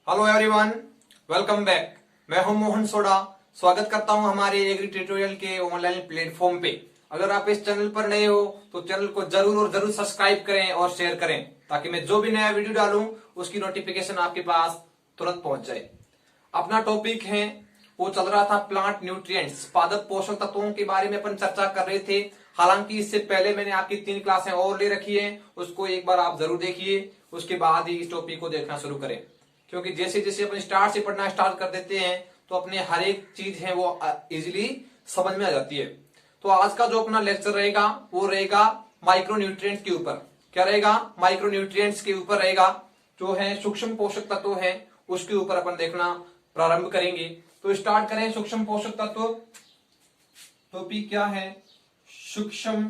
Hello everyone, welcome back. मैं हूं Mohan soda. स्वागत करता हूं हमारे एग्री ट्यूटोरियल के ऑनलाइन प्लेटफॉर्म पे। अगर आप इस चैनल पर नए हो तो चैनल को जरूर और जरूर सब्सक्राइब करें और शेयर करें, ताकि मैं जो भी नया वीडियो डालूं उसकी नोटिफिकेशन आपके पास तुरंत पहुंच जाए। अपना टॉपिक है, वो चल रहा था प्लांट न्यूट्रिएंट्स, पादप पोषक तत्वों के बारे में अपन चर्चा कर रहे थे। हालांकि इससे पहले मैंने आपकी 3 क्लासें और ले रखी है, उसको एक बार आप जरूर देखिए, उसके बाद ही इस टॉपिक को देखना शुरू करें। क्योंकि जैसे जैसे अपन स्टार्ट से पढ़ना स्टार्ट कर देते हैं तो अपने हर एक चीज है वो इजिली समझ में आ जाती है। तो आज का जो अपना लेक्चर रहेगा वो रहेगा माइक्रो न्यूट्रिएंट्स के ऊपर। क्या रहेगा? माइक्रो न्यूट्रिएंट्स के ऊपर रहेगा, जो है सूक्ष्म पोषक तत्व है, उसके ऊपर अपन देखना प्रारंभ करेंगे। तो स्टार्ट करें। सूक्ष्म पोषक तत्व टॉपिक क्या है? सूक्ष्म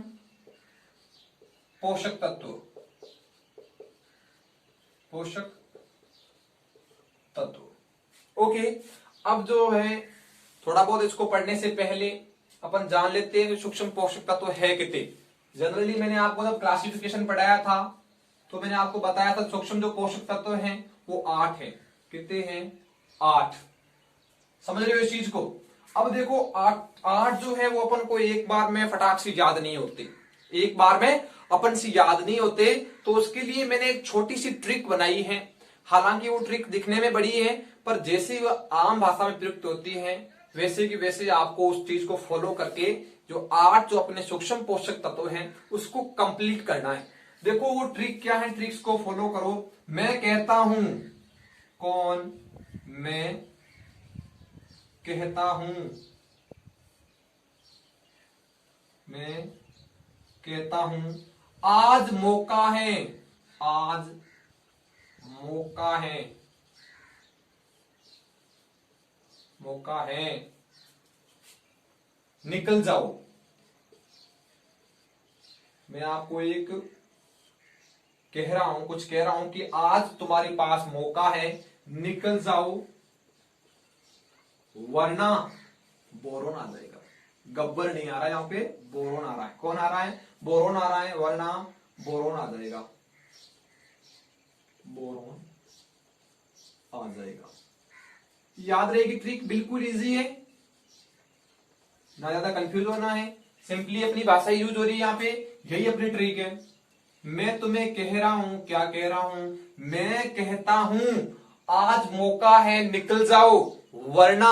पोषक तत्व, पोषक तत्व। ओके, अब जो है थोड़ा बहुत इसको पढ़ने से पहले अपन जान लेते हैं सूक्ष्म पोषक तत्व है कितने। जनरली मैंने आपको जब क्लासिफिकेशन पढ़ाया था तो मैंने आपको बताया था सूक्ष्म जो पोषक तत्व हैं वो 8 है। कितने हैं? 8। समझ रहे हो इस चीज को? अब देखो 8 जो है वो अपन को एक बार में फटाक से याद नहीं होते, एक बार में अपन से याद नहीं होते। तो उसके लिए मैंने एक छोटी सी ट्रिक बनाई है। हालांकि वो ट्रिक दिखने में बड़ी है, पर जैसे वो आम भाषा में प्रयुक्त होती है वैसे की वैसे आपको उस चीज को फॉलो करके जो 8 जो अपने सूक्ष्म पोषक तत्व हैं उसको कंप्लीट करना है। देखो वो ट्रिक क्या है, ट्रिक्स को फॉलो करो। मैं कहता हूं, कौन? मैं कहता हूं, मैं कहता हूं आज मौका है, आज मौका है, मौका है, निकल जाओ। मैं आपको एक कह रहा हूं, कुछ कह रहा हूं कि आज तुम्हारे पास मौका है, निकल जाओ, वरना बोरोन आ जाएगा। गब्बर नहीं आ रहा है यहां पे, बोरोन आ रहा है। कौन आ रहा है? बोरोन आ रहा है, वरना बोरोन आ जाएगा, बोरोन आ जाएगा। याद रहेगी ट्रिक, बिल्कुल इजी है, ना ज्यादा कंफ्यूज होना है। सिंपली अपनी भाषा यूज हो रही है यहाँ पे, यही अपनी ट्रिक है। मैं तुम्हें कह रहा हूं, क्या कह रहा हूं? मैं कहता हूं आज मौका है, निकल जाओ, वरना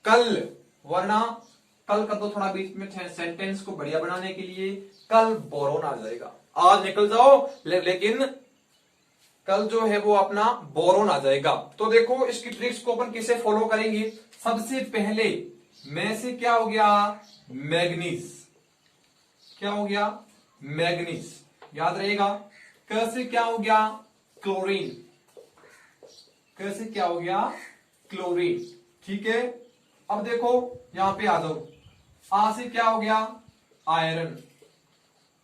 कल, वरना कल का तो थोड़ा बीच में सेंटेंस को बढ़िया बनाने के लिए कल बोरोन आ जाएगा। आज निकल जाओ लेकिन कल जो है वो अपना बोरोन आ जाएगा। तो देखो इसकी ट्रिक्स को अपन किसे फॉलो करेंगे। सबसे पहले में से क्या हो गया? मैग्नीज। क्या हो गया? मैग्नीज। याद रहेगा। क से क्या हो गया? क्लोरीन। क से क्या हो गया? क्लोरीन। ठीक है, अब देखो यहां पे आ जाओ। आ से क्या हो गया? आयरन।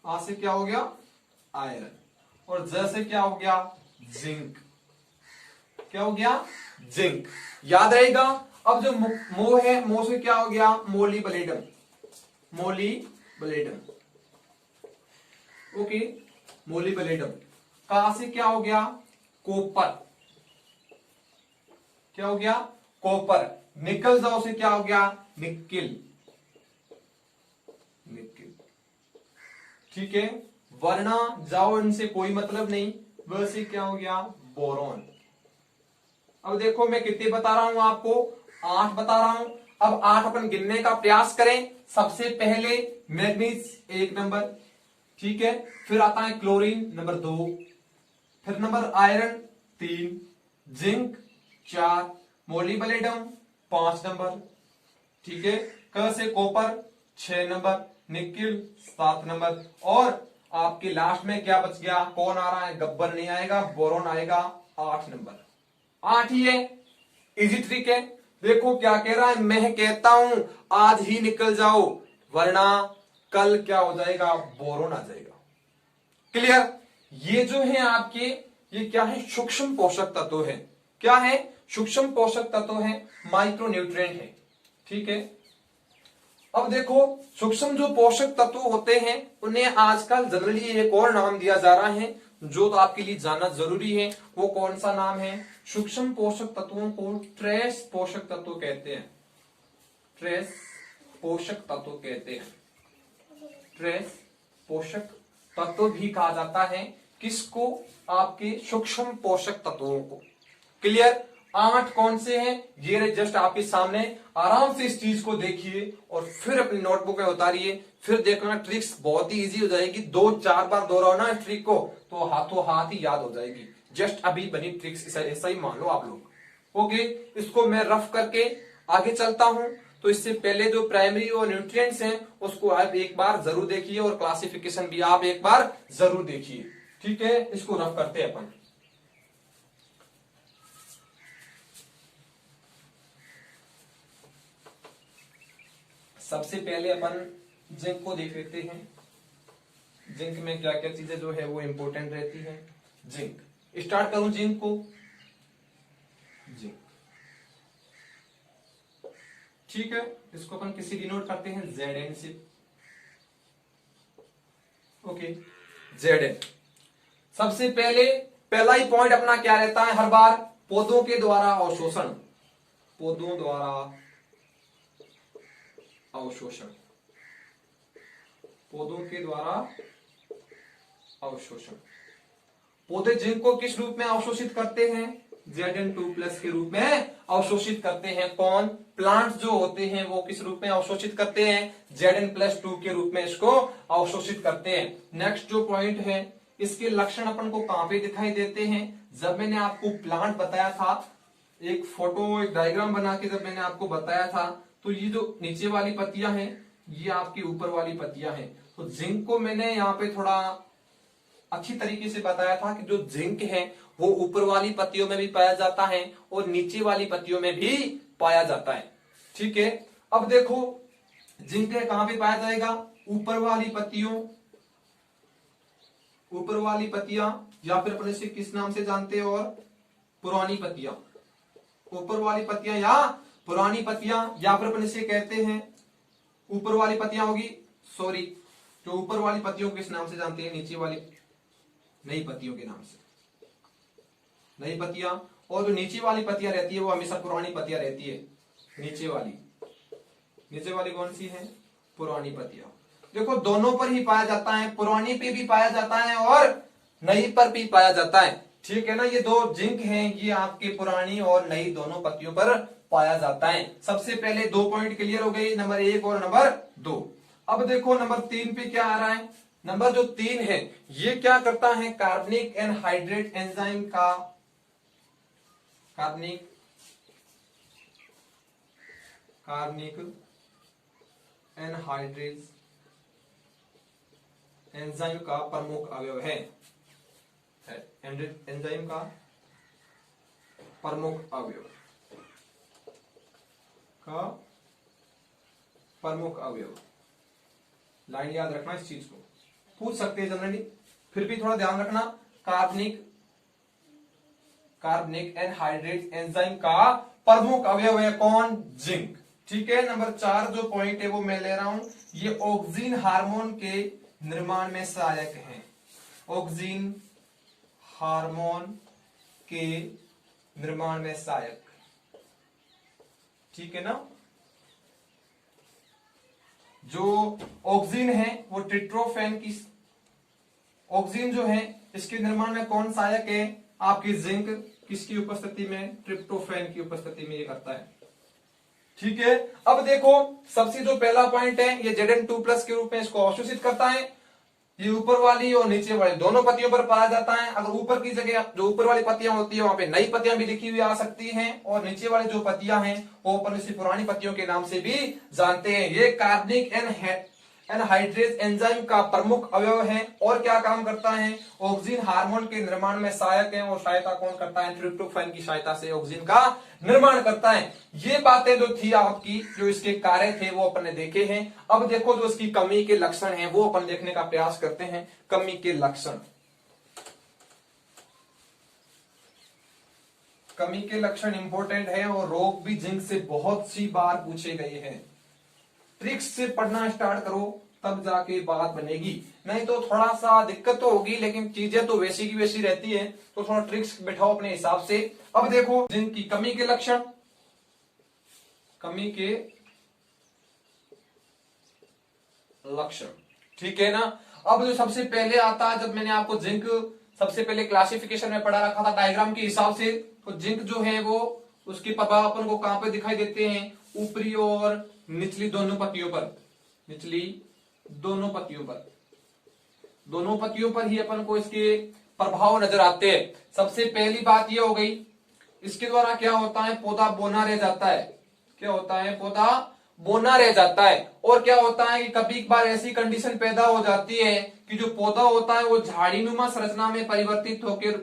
आ से क्या हो गया? आयरन। और ज से क्या हो गया? जिंक। क्या हो गया? जिंक। याद रहेगा। अब जो मो है, मो से क्या हो गया? मोलिब्डेनम। मोलिब्डेनम। Okay, molybdenum. का से क्या हो गया? कॉपर। क्या हो गया? कॉपर। निकल जाओ से क्या हो गया? निकिल। निकिल। ठीक है, वरना जाओ इनसे कोई मतलब नहीं, वैसे क्या हो गया? बोरोन। अब देखो मैं कितने बता रहा हूं आपको? 8 बता रहा हूं। अब 8 अपन गिनने का प्रयास करें। सबसे पहले मैग्नीज 1 नंबर, ठीक है, फिर आता है क्लोरीन नंबर 2, फिर number iron 3, zinc 4, molybdenum 5 number, ठीक है, क से कॉपर 6 नंबर, निकिल 7 नंबर, और आपके लास्ट में क्या बच गया? कौन आ रहा है? गब्बर नहीं आएगा, बोरोन आएगा 8 नंबर। 8 ही है, इजी ट्रिक है। देखो क्या कह रहा है? मैं कहता हूं आज ही निकल जाओ, वरना कल क्या हो जाएगा? बोरोन आ जाएगा। क्लियर? ये जो है आपके, ये क्या है? सूक्ष्म पोषक तत्व है। क्या है? सूक्ष्म पोषक तत्व है, माइक्रो न्यूट्रिएंट है। ठीक है, अब देखो सूक्ष्म जो पोषक तत्व होते हैं उन्हें आजकल जनरली एक और नाम दिया जा रहा है, जो तो आपके लिए जानना जरूरी है वो कौन सा नाम है? सूक्ष्म पोषक तत्वों को ट्रेस पोषक तत्व कहते हैं। ट्रेस पोषक तत्व कहते हैं। ट्रेस पोषक तत्व भी कहा जाता है किसको? आपके सूक्ष्म पोषक तत्वों को। क्लियर? 8 कौन से हैं ये जस्ट आपके सामने, आराम से इस चीज को देखिए और फिर अपनी नोटबुक में उतारिए, फिर देखना ट्रिक्स बहुत ही इजी हो जाएगी। 2-4 बार दोहराओ ना इस ट्रिक को तो हाथों हाथ ही याद हो जाएगी। जस्ट अभी बनी ट्रिक्स ऐसा ही मान लो आप लोग। ओके, इसको मैं रफ करके आगे चलता हूं। तो इससे पहले जो प्राइमरी और न्यूट्रिएंट्स हैं उसको आप एक बार जरूर देखिए और क्लासिफिकेशन भी आप एक बार जरूर देखिए। ठीक है, इसको रफ करते हैं अपन। सबसे पहले अपन जिंक को देख लेते हैं। जिंक में क्या क्या चीजें जो है वो इंपॉर्टेंट रहती हैं। जिंक, स्टार्ट करूं जिंक को। जिंक, ठीक है, इसको अपन किसी डिनोट करते हैं Zn से। Okay, Zn। सबसे पहले पहला ही पॉइंट अपना क्या रहता है हर बार? पौधों के द्वारा अवशोषण। पौधों द्वारा अवशोषण। पौधों के द्वारा अवशोषण। पौधे जिंक को किस रूप में अवशोषित करते हैं? Zn2+ के रूप में अवशोषित करते हैं। कौन? प्लांट्स जो होते हैं वो किस रूप में अवशोषित करते हैं? Zn+2 के रूप में इसको अवशोषित करते हैं। नेक्स्ट जो पॉइंट है, इसके लक्षण अपन को कहां पे दिखाई देते हैं? जब मैंने आपको प्लांट बताया था, एक फोटो एक डायग्राम बना के जब मैंने आपको बताया था, तो ये जो नीचे वाली पत्तियां हैं ये आपकी ऊपर वाली पत्तियां हैं। तो जिंक को मैंने यहाँ पे थोड़ा अच्छी तरीके से बताया था कि जो जिंक है वो ऊपर वाली पत्तियों में भी पाया जाता है और नीचे वाली पत्तियों में भी पाया जाता है। ठीक है, अब देखो जिंक है कहां पे पाया जाएगा? ऊपर वाली पत्तियों, ऊपर वाली पत्तियां, या फिर अपन इसे किस नाम से जानते हैं? और पुरानी पत्तियां। ऊपर वाली पत्तियां या पुरानी पत्तियां, या फिर अपन इसे कहते हैं ऊपर वाली पत्तियां होगी, सॉरी, जो ऊपर वाली पत्तियों को किस नाम से जानते हैं? नीचे वाली नई पत्तियों के नाम से, नई पत्तियां। और जो नीचे वाली पत्तियां रहती है वो हमेशा पुरानी पत्तियां रहती है। नीचे वाली, नीचे वाली कौन सी है? पुरानी पत्तियां। देखो दोनों पर ही पाया जाता है, पुरानी पे भी पाया जाता है और नई पर भी पाया जाता है। ठीक है ना, ये दो जिंक हैं, ये आपके पुरानी और नई दोनों पत्तियों पर पाया जाता है। सबसे पहले 2 पॉइंट क्लियर हो गए, नंबर 1 और नंबर 2। अब देखो नंबर 3 पे क्या आ रहा है? नंबर जो 3 है ये क्या करता है? कार्बनिक एनहाइड्रेट एंजाइम का, कार्बनिक एनहाइड्रेज एंजाइम का प्रमुख अवयव है। एंजाइम का प्रमुख अवयव का प्रमुख अवयव। लाइन याद रखना, इस चीज को पूछ सकते हैं जनरली, फिर भी थोड़ा ध्यान रखना। कार्बनिक एनहाइड्रेट एंजाइम का प्रमुख अवयव है कौन? जिंक। ठीक है, नंबर 4 जो पॉइंट है वो मैं ले रहा हूं, ये ऑक्सीन हार्मोन के निर्माण में सहायक है। ऑक्सीन हार्मोन के निर्माण में सहायक। ठीक है ना, जो ऑक्सीन है वो ट्रिप्टोफैन की, ऑक्सीन जो है इसके निर्माण में कौन सहायक है? आपकी जिंक। किसकी उपस्थिति में? ट्रिप्टोफैन की उपस्थिति में ये करता है। ठीक है, अब देखो सबसे जो पहला पॉइंट है ये Zn2+ के रूप में इसको अवशोषित करता है। ये ऊपर वाली और नीचे वाली दोनों पत्तियों पर पाया जाता है। अगर ऊपर की जगह जो ऊपर वाली पत्तियां होती है वहां पे नई पत्तियां भी लिखी हुई आ सकती हैं, और नीचे वाली जो पत्तियां हैं वो अपन इसे पुरानी पत्तियों के नाम से भी जानते हैं। ये कार्बनिक एनहाइड्रेज एंजाइम का प्रमुख अवयव है और क्या काम करता है? ऑक्सीन हार्मोन के निर्माण में सहायक है। और सहायता कौन करता है? ट्रिप्टोफैन की सहायता से ऑक्सीन का निर्माण करता है। ये बातें जो थी आपकी, जो इसके कार्य थे वो अपन ने देखे हैं। अब देखो जो इसकी कमी के लक्षण हैं वो अपन देखने का प्रयास करते हैं। कमी के लक्षण, कमी के लक्षण इंपॉर्टेंट है और रोग भी जिंक से बहुत सी बार पूछे गए हैं। ट्रिक्स से पढ़ना स्टार्ट करो तब जाके बात बनेगी, नहीं तो थोड़ा सा दिक्कत तो होगी, लेकिन चीजें तो वैसी की वैसी रहती है। तो थोड़ा ट्रिक्स बैठाओ अपने हिसाब से। अब देखो जिनकी कमी के लक्षण, कमी के लक्षण, ठीक है ना। अब जो सबसे पहले आता है, जब मैंने आपको जिंक सबसे पहले क्लासिफिकेशन में पढ़ा रखा था डायग्राम के हिसाब से, तो जिंक जो है वो उसके प्रभाव अपन को कहां पे दिखाई देते हैं, ऊपरी और निचली दोनों पत्तियों पर, निचली दोनों पत्तियों पर, दोनों पत्तियों पर ही अपन को इसके प्रभाव नजर आते हैं। सबसे पहली बात यह हो गई, इसके द्वारा क्या होता है, पौधा बोना रह जाता है। क्या होता है, पौधा बोना रह जाता है। और क्या होता है कि कभी एक बार ऐसी कंडीशन पैदा हो जाती है कि जो पौधा होता है वो झाड़ीनुमा संरचना में परिवर्तित होकर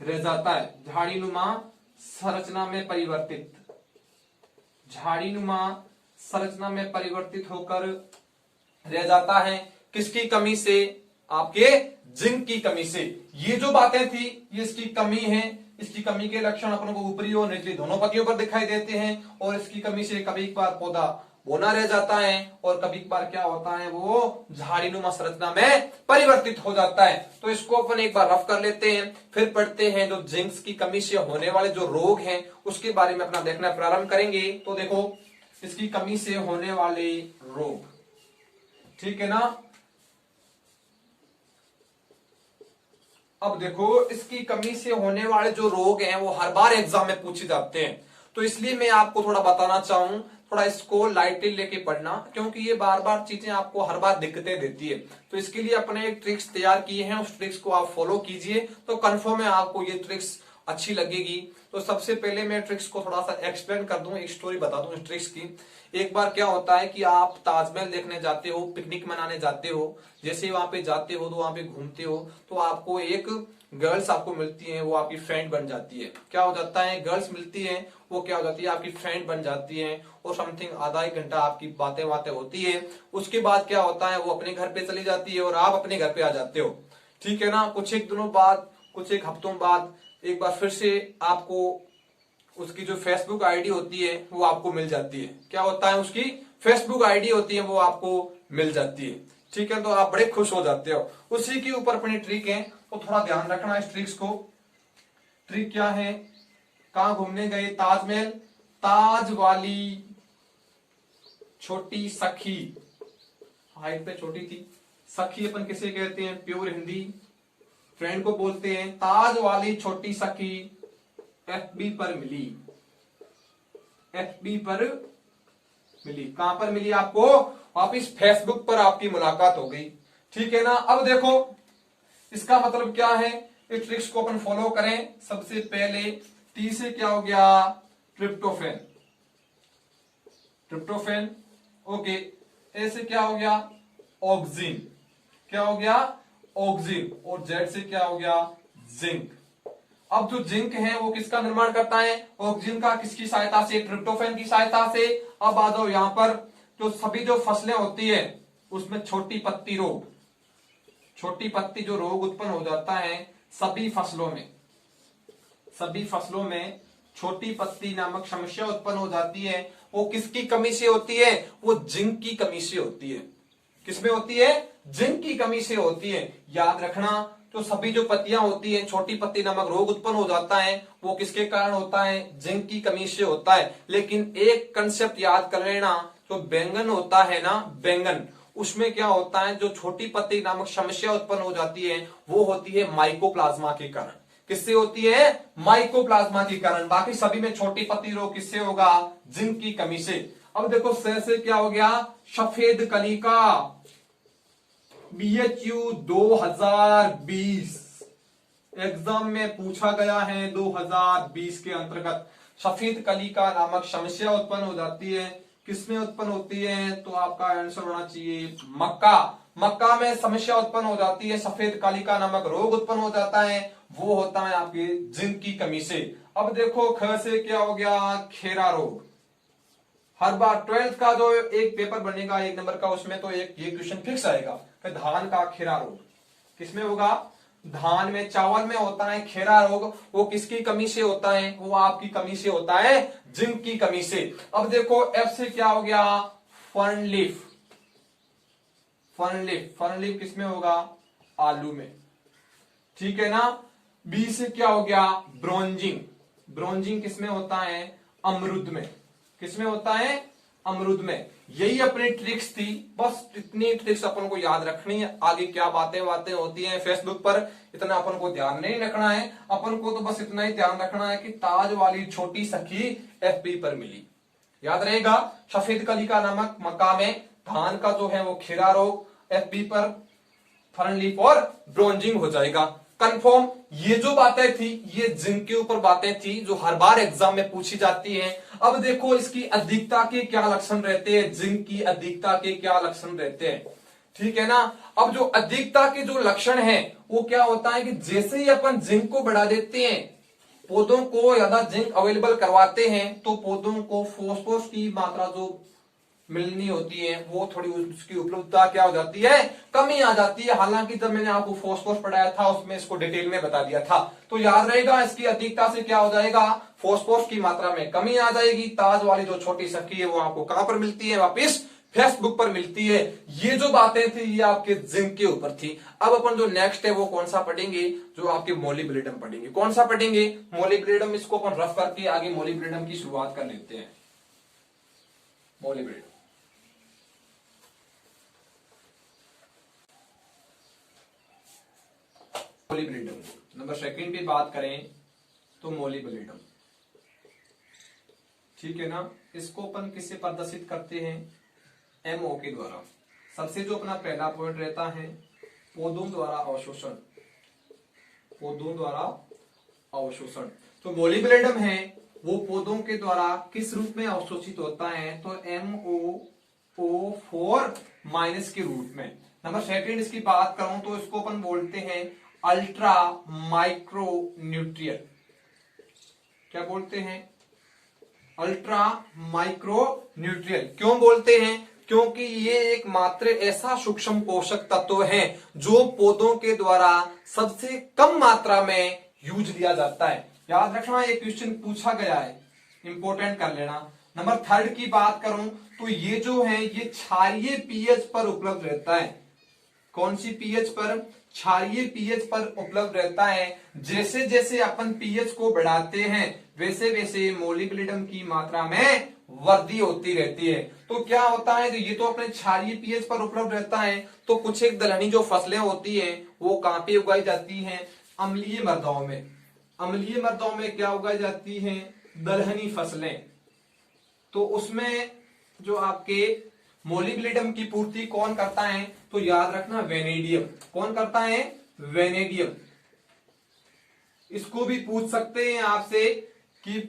रह जाता है, झाड़ीनुमा संरचना में परिवर्तित, झाड़ीनुमा संरचना में परिवर्तित होकर रह जाता है। किसकी कमी से, आपके जिंक की कमी से। ये जो बातें थी ये इसकी कमी है, इसकी कमी के लक्षण अपन को ऊपरी और निचली दोनों पत्तियों पर दिखाई देते हैं। और इसकी कमी से कभी एक बार पौधा बोना रह जाता है और कभी एक बार क्या होता है, वो झाड़ीनुमा संरचना में परिवर्तित हो जाता है। तो इसको अपन एक बार रफ कर लेते हैं, फिर पढ़ते हैं जो जिंक की कमी से होने वाले जो रोग हैं उसके बारे में अपना देखना प्रारंभ करेंगे। तो देखो इसकी कमी से होने वाले रोग, ठीक है ना। अब देखो इसकी कमी से होने वाले जो रोग हैं वो हर बार एग्जाम में पूछे जाते हैं, तो इसलिए मैं आपको थोड़ा बताना चाहूं, थोड़ा इसको लाइटली लेके पढ़ना, क्योंकि ये बार बार चीजें आपको हर बार दिक्कतें देती है। तो इसके लिए अपने एक ट्रिक्स तैयार किए हैं, उस ट्रिक्स को आप फॉलो कीजिए तो कंफर्म है आपको ये ट्रिक्स अच्छी लगेगी। तो सबसे पहले मैं ट्रिक्स को थोड़ा सा एक्सप्लेन कर दूं, एक स्टोरी बता दूं इस ट्रिक्स की। एक बार क्या होता है कि आप ताजमहल देखने जाते हो, पिकनिक मनाने जाते हो, जैसे वहां पे जाते हो तो वहां पे घूमते हो तो आपको एक गर्ल्स आपको मिलती है, वो आपकी फ्रेंड बन जाती है। क्या हो जाता है, गर्ल्स मिलती है, वो क्या हो जाती है, आपकी फ्रेंड बन जाती है और समथिंग आधा एक घंटा आपकी बातें बातें होती है। उसके बाद क्या होता है, वो अपने घर पे चली जाती है और आप अपने घर पे आ जाते हो, ठीक है ना। कुछ एक दिनों बाद, कुछ एक हफ्तों बाद एक बार फिर से आपको उसकी जो फेसबुक आईडी होती है वो आपको मिल जाती है। क्या होता है, उसकी फेसबुक आईडी होती है वो आपको मिल जाती है, ठीक है। तो आप बड़े खुश हो जाते हो। उसी के ऊपर अपनी ट्रिक है, तो थोड़ा ध्यान रखना इस ट्रिक्स को। ट्रिक क्या है, कहां घूमने गए, ताजमहल, ताज वाली छोटी सखी, हाइट पे छोटी थी, सखी अपन किसे कहते हैं, प्योर हिंदी फ्रेंड को बोलते हैं। ताज वाली छोटी सखी एफबी पर मिली, एफबी पर मिली, कहां पर मिली आपको, वापिस फेसबुक पर आपकी मुलाकात हो गई, ठीक है ना। अब देखो इसका मतलब क्या है, इस ट्रिक्स को अपन फॉलो करें। सबसे पहले टी से क्या हो गया, ट्रिप्टोफेन, ट्रिप्टोफेन, ओके। ए से क्या हो गया, ऑक्सिन, क्या हो गया, ऑक्सिन। और जेड से क्या हो गया, जिंक। अब जो जिंक है वो किसका निर्माण करता है, ऑक्सिन का, किसकी सहायता से, ट्रिप्टोफेन की सहायता से। अब आ जाओ यहां पर, जो सभी जो फसलें होती है उसमें छोटी पत्ती रोग, छोटी पत्ती जो रोग उत्पन्न हो जाता है सभी फसलों में, सभी फसलों में छोटी पत्ती नामक समस्या उत्पन्न हो जाती है। वो किसकी कमी से होती है, वो जिंक की कमी से होती है। किसमें होती है, जिंक की कमी से होती है। याद रखना, तो सभी जो पत्तियां होती हैं, छोटी पत्ती नामक रोग उत्पन्न हो जाता है, वो किसके कारण होता है, जिंक की कमी से होता है। लेकिन एक कंसेप्ट याद कर लेना, जो बैंगन होता है ना, बैंगन, उसमें क्या होता है, जो छोटी पत्ती नामक समस्या उत्पन्न हो जाती है वो होती है माइकोप्लाज्मा के कारण। किससे होती है, माइकोप्लाज्मा के कारण। बाकी सभी में छोटी पत्ती रोग किससे होगा, जिंक की कमी से। अब देखो से क्या हो गया, सफेद कलिका, BHU 2020 एग्जाम में पूछा गया है, 2020 के अंतर्गत सफेद कलिका नामक समस्या उत्पन्न हो जाती है। किसमें उत्पन्न होती है, तो आपका आंसर होना चाहिए मक्का, मक्का में समस्या उत्पन्न हो जाती है, सफेद कालिका नामक रोग उत्पन्न हो जाता है, वो होता है आपके जिंक की कमी से। अब देखो ख से क्या हो गया, खेरा रोग। हर बार 12th का जो एक पेपर बनेगा 1 नंबर का, उसमें तो एक ये क्वेश्चन फिक्स आएगा कि धान का खेरा रोग किसमें होगा, धान में, चावल में होता है खेरा रोग। वो किसकी कमी से होता है, वो आपकी कमी से होता है, जिंक की कमी से। अब देखो एफ से क्या हो गया, फर्न लीफ, फर्नलिप किसमें होगा? आलू में, ठीक है ना। बी से क्या हो गया? ब्रोंजिंग किसमें होता है? अमरूद में। किसमें होता है? अमरूद में। यही अपनी ट्रिक्स थी, बस इतनी ट्रिक्स अपन को याद रखनी है। आगे क्या बातें होती हैं फेसबुक पर, इतना अपन को ध्यान नहीं रखना है। अपन को तो बस इतना ही ध्यान रखना है कि ताज वाली छोटी सखी एफबी पर मिली, याद रहेगा। सफेद कली का नमक मक्का में, धान का जो है वो खीरा रोग एफबी पर, फर्नलीफ और ब्रोंजिंग हो जाएगा कंफर्म। ये जो बातें थी ये जिंक के ऊपर बातें थी जो हर बार एग्जाम में पूछी जाती हैं। अब देखो इसकी अधिकता के क्या लक्षण रहते हैं, जिंक की अधिकता के क्या लक्षण रहते हैं, ठीक है ना। अब जो अधिकता के जो लक्षण हैं वो क्या होता है कि जैसे ही अपन जिंक को बढ़ा देते हैं, पौधों को ज्यादा जिंक अवेलेबल करवाते हैं, तो पौधों को फॉस्फोरस की मात्रा जो मिलनी होती है वो थोड़ी उसकी उपलब्धता क्या हो जाती है? कमी आ जाती है। हालांकि जब मैंने आपको फॉस्फोरस पढ़ाया था उसमें इसको डिटेल में बता दिया था। तो याद रहेगा इसकी अधिकता से क्या हो जाएगा? फॉस्फोरस की मात्रा में कमी आ जाएगी। ताज वाली जो छोटी सखी है वो आपको कहां पर मिलती है? वापिस फेसबुक पर मिलती है। ये जो बातें थी ये आपके जिंक के ऊपर थी। अब अपन जो नेक्स्ट है वो कौन सा पढ़ेंगे? जो आपके मोलिब्डेनम पढ़ेंगे। कौन सा पढ़ेंगे? मोलिब्डेनम। इसको अपन रफ करके आगे मोलिब्डेनम की शुरुआत कर लेते हैं। मोलिब्डेनम नंबर सेकंड पे बात करें तो मोलिब्डेनम, ठीक है ना। इसको अपन किससे प्रदर्शित करते हैं? एमओ के द्वारा। सबसे जो अपना पहला पॉइंट रहता है पौधों द्वारा अवशोषण, पौधों द्वारा अवशोषण। तो मोलिब्डेनम है वो पौधों के द्वारा किस रूप में अवशोषित होता है? तो MoO4 माइनस के रूप में। नंबर सेकंड इसकी बात करूं तो इसको अपन बोलते हैं अल्ट्रा माइक्रो न्यूट्रिएंट। क्या बोलते हैं? Ultra micro nutrient. क्यों बोलते हैं? क्योंकि ये एक मात्र ऐसा सूक्ष्म पोषक तत्व है जो पौधों के द्वारा सबसे कम मात्रा में यूज लिया जाता है। याद रखना ये क्वेश्चन पूछा गया है, इंपॉर्टेंट कर लेना। नंबर थर्ड की बात करूं तो ये जो है ये क्षारीय पीएच पर उपलब्ध रहता है। कौन सी पीएच पर? क्षारीय पीएच पर उपलब्ध रहता है। जैसे जैसे अपन पीएच को बढ़ाते हैं वैसे वैसे मोलिब्डेनम की मात्रा में वृद्धि होती रहती है। तो क्या होता है? तो ये तो अपने क्षारीय पीएच पर उपलब्ध रहता है। तो कुछ एक दलहनी जो फसलें होती हैं वो कहां पे उगाई जाती हैं? अम्लीय मृदाओं में। अम्लीय मृदाओं में क्या उगाई जाती हैं? दलहनी फसलें। तो उसमें जो आपके मोलिब्डेनम की पूर्ति कौन करता है? तो याद रखना वेनेडियम। कौन करता है? वेनेडियम। इसको भी पूछ सकते हैं आपसे कि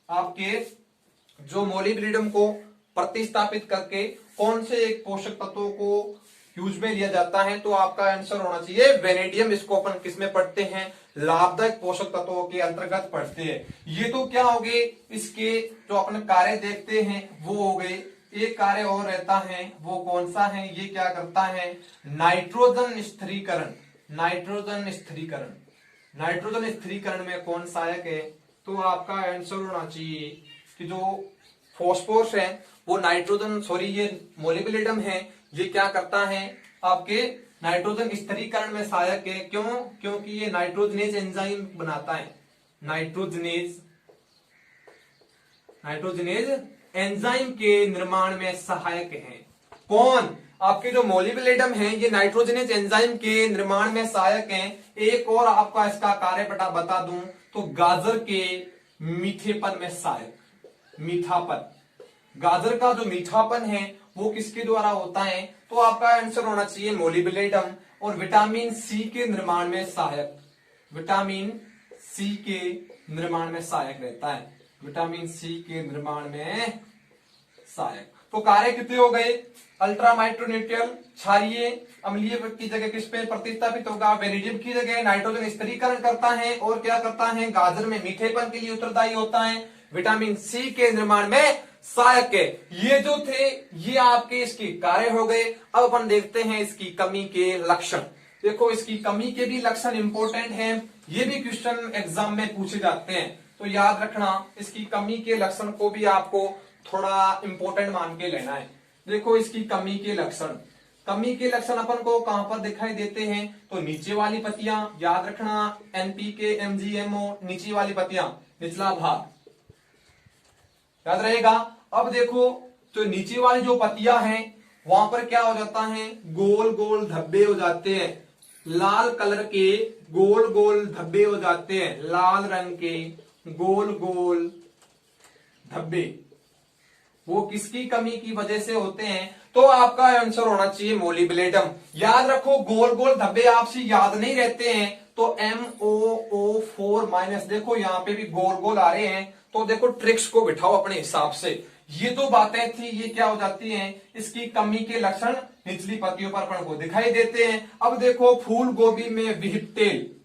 आपके जो मोलिब्डेनम को प्रतिस्थापित करके कौन से एक पोषक तत्वों को यूज में लिया जाता है, तो आपका आंसर होना चाहिए वेनेडियम। इसको अपन किसमें पढ़ते हैं? लाभदायक पोषक तत्वों के अंतर्गत पढ़ते हैं। ये तो क्या हो गए इसके जो अपन कार्य देखते हैं वो हो गए। एक कार्य और रहता है वो कौन सा है? ये क्या करता है? नाइट्रोजन स्थिरीकरण। नाइट्रोजन स्थिरीकरण। नाइट्रोजन स्थिरीकरण में कौन सहायक है? तो आपका आंसर होना चाहिए कि जो फॉस्फोरस है वो ये मोलिब्डेनम है, ये क्या करता है? आपके नाइट्रोजन स्थिरीकरण में सहायक है। क्यों? क्योंकि ये नाइट्रोजनेज एंजाइम बनाता है। नाइट्रोजनेज एंजाइम के निर्माण में सहायक है। कौन? आपके जो मोलिब्डेनम है ये नाइट्रोजनेज एंजाइम के निर्माण में सहायक है। एक और आपका इसका कार्य बता दूं तो गाजर के मीठेपन में सहायक। मीठापन, गाजर का जो मीठापन है वो किसके द्वारा होता है? तो आपका आंसर होना चाहिए मोलिब्डेनम। और विटामिन सी के निर्माण में सहायक। विटामिन सी के निर्माण में सहायक रहता है। विटामिन सी के निर्माण में सहायक। तो कार्य कितने हो गए? अल्ट्रा माइक्रोन्यूट्रियल क्षारीय अम्लीय की जगह किस पे प्रतिस्थापित होगा? वेनेडियम की जगह नाइट्रोजन स्थिरीकरण करता है। और क्या करता है? गाजर में मीठेपन के लिए उत्तरदायी होता है। विटामिन सी के निर्माण में सहायक है। ये जो थे ये आपके इसके कार्य हो गए। अब अपन देखते हैं इसकी कमी के लक्षण। देखो इसकी कमी के भी लक्षण इंपॉर्टेंट हैं, ये भी क्वेश्चन एग्जाम में पूछे जाते हैं। तो याद रखना इसकी कमी के लक्षण को भी आपको थोड़ा इंपॉर्टेंट मान के लेना है। देखो इसकी कमी के लक्षण, कमी के लक्षण अपन को कहां पर दिखाई देते हैं, तो नीचे वाली पत्तियां, याद रखना एनपीके एमजीएमओ, नीचे वाली पत्तियां, निचला भाग याद रहेगा। अब देखो तो नीचे वाली जो पत्तियां हैं वहां पर क्या हो जाता है, गोल गोल धब्बे हो जाते हैं, लाल कलर के गोल गोल धब्बे हो जाते हैं, लाल रंग के गोल गोल धब्बे, वो किसकी कमी की वजह से होते हैं, तो आपका आंसर होना चाहिए मोलिब्लेडम। याद रखो गोल गोल धब्बे आपसे याद नहीं रहते हैं, तो MOO4- देखो यहां पे भी गोल गोल आ रहे हैं, तो देखो ट्रिक्स को बिठाओ अपने हिसाब से। ये तो बातें थी, ये क्या हो जाती हैं, इसकी कमी के लक्षण निचली पत्तियों पर अपन को दिखाई देते हैं। अब देखो फूल गोभी में विहिप-टेल,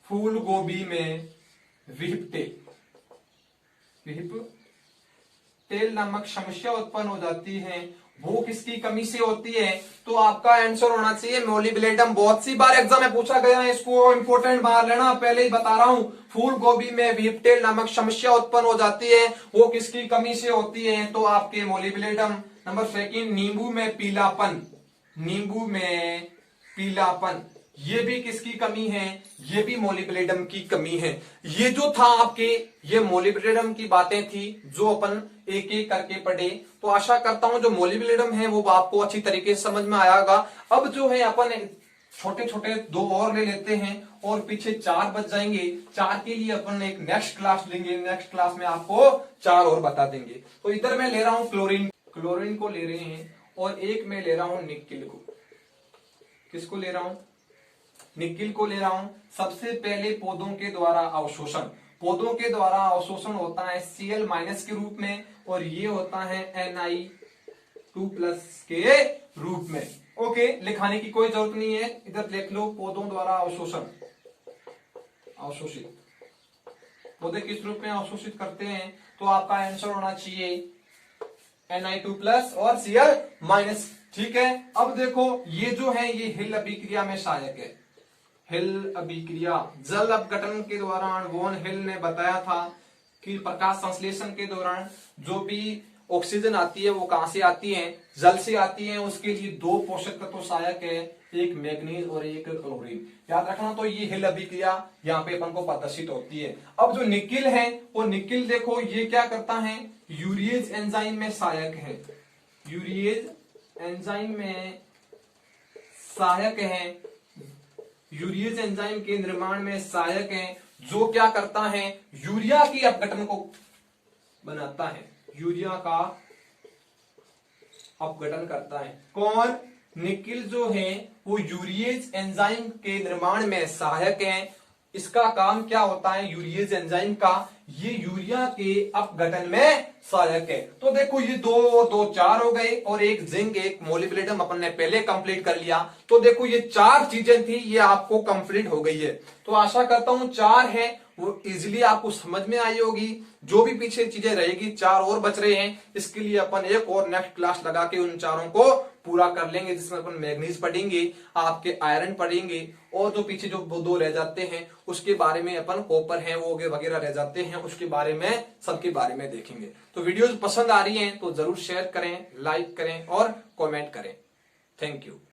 फूल गोभी में विहिप-टेल, विहिप-टेल नामक समस्या उत्पन्न हो जाती है, वो किसकी कमी से होती है, तो आपका आंसर होना चाहिए मोलिब्लेडम। बहुत सी बार एग्जाम में पूछा गया है, इसको इंपोर्टेंट बाहर लेना, पहले ही बता रहा हूं। फूल गोभी में विहिप-टेल नामक समस्या उत्पन्न हो जाती है, वो किसकी कमी से होती है, तो आपके मोलिब्लेडम। नंबर सेकंड, नींबू में पीलापन, नींबू में पीलापन, ये भी किसकी कमी है, ये भी मोलिब्लेडम की कमी है। ये जो था आपके, ये मोलिब्लेडम की बातें थी जो अपन एक एक करके पढ़े, तो आशा करता हूं जो मोलिब्लेडम है वो आपको अच्छी तरीके से समझ में आया होगा। अब जो है अपन छोटे छोटे दो और ले लेते हैं और पीछे 4 बच जाएंगे। 4 के लिए अपन एक नेक्स्ट क्लास लेंगे, नेक्स्ट क्लास में आपको 4 और बता देंगे। तो इधर मैं ले रहा हूं क्लोरीन, क्लोरीन को ले रहे हैं, और एक मैं ले रहा हूं निकिल को। किसको ले रहा हूं, निकिल को ले रहा हूं। सबसे पहले पौधों के द्वारा अवशोषण, पौधों के द्वारा अवशोषण होता है Cl- के रूप में, और ये होता है Na2+ के रूप में। ओके, लिखाने की कोई जरूरत नहीं है, इधर लिख लो पौधों द्वारा अवशोषण, अवशोषित, पौधे किस रूप में अवशोषित करते हैं, तो आपका आंसर होना चाहिए Na2+ और Cl-। ठीक है। अब देखो ये जो है ये हिल अभिक्रिया में सहायक है, हिल अभिक्रिया, जल अपघटन के दौरान वॉन हिल ने बताया था कि प्रकाश संश्लेषण के दौरान जो भी ऑक्सीजन आती है वो कहां से आती है, जल से आती है। उसके लिए 2 पोषक तत्व सहायक है, एक मैग्नीज और एक क्लोरीन, याद रखना। तो ये हिल अभिक्रिया यहाँ पे अपन को प्रदर्शित होती है। अब जो निकिल है, वो निकिल देखो ये क्या करता है, यूरिएज एंजाइम में सहायक है, यूरिएज एंजाइम में सहायक है, यूरिएज एंजाइम के निर्माण में सहायक है, जो क्या करता है, यूरिया की अपघटन को बनाता है, यूरिया का अपघटन करता है। कौन, निकिल जो है वो यूरिएज एंजाइम के निर्माण में सहायक है। इसका काम क्या होता है, यूरिएज एंजाइम का, ये यूरिया के अपघटन में सहायक है। तो देखो ये 2 4 हो गए, और एक जिंक एक मोलिब्लेडम अपन ने पहले कंप्लीट कर लिया। तो देखो ये 4 चीजें थी, ये आपको कंप्लीट हो गई है। तो आशा करता हूं 4 है वो इजिली आपको समझ में आई होगी। जो भी पीछे चीजें रहेगी, 4 और बच रहे हैं, इसके लिए अपन एक और नेक्स्ट क्लास लगा के उन 4 को पूरा कर लेंगे, जिसमें अपन मैग्नीज पढ़ेंगे, आपके आयरन पढ़ेंगे, और जो पीछे जो 2 रह जाते हैं उसके बारे में अपन कॉपर है वो वगैरह रह जाते हैं, उसके बारे में सबके बारे में देखेंगे। तो वीडियोस पसंद आ रही हैं तो जरूर शेयर करें, लाइक करें और कमेंट करें। Thank you.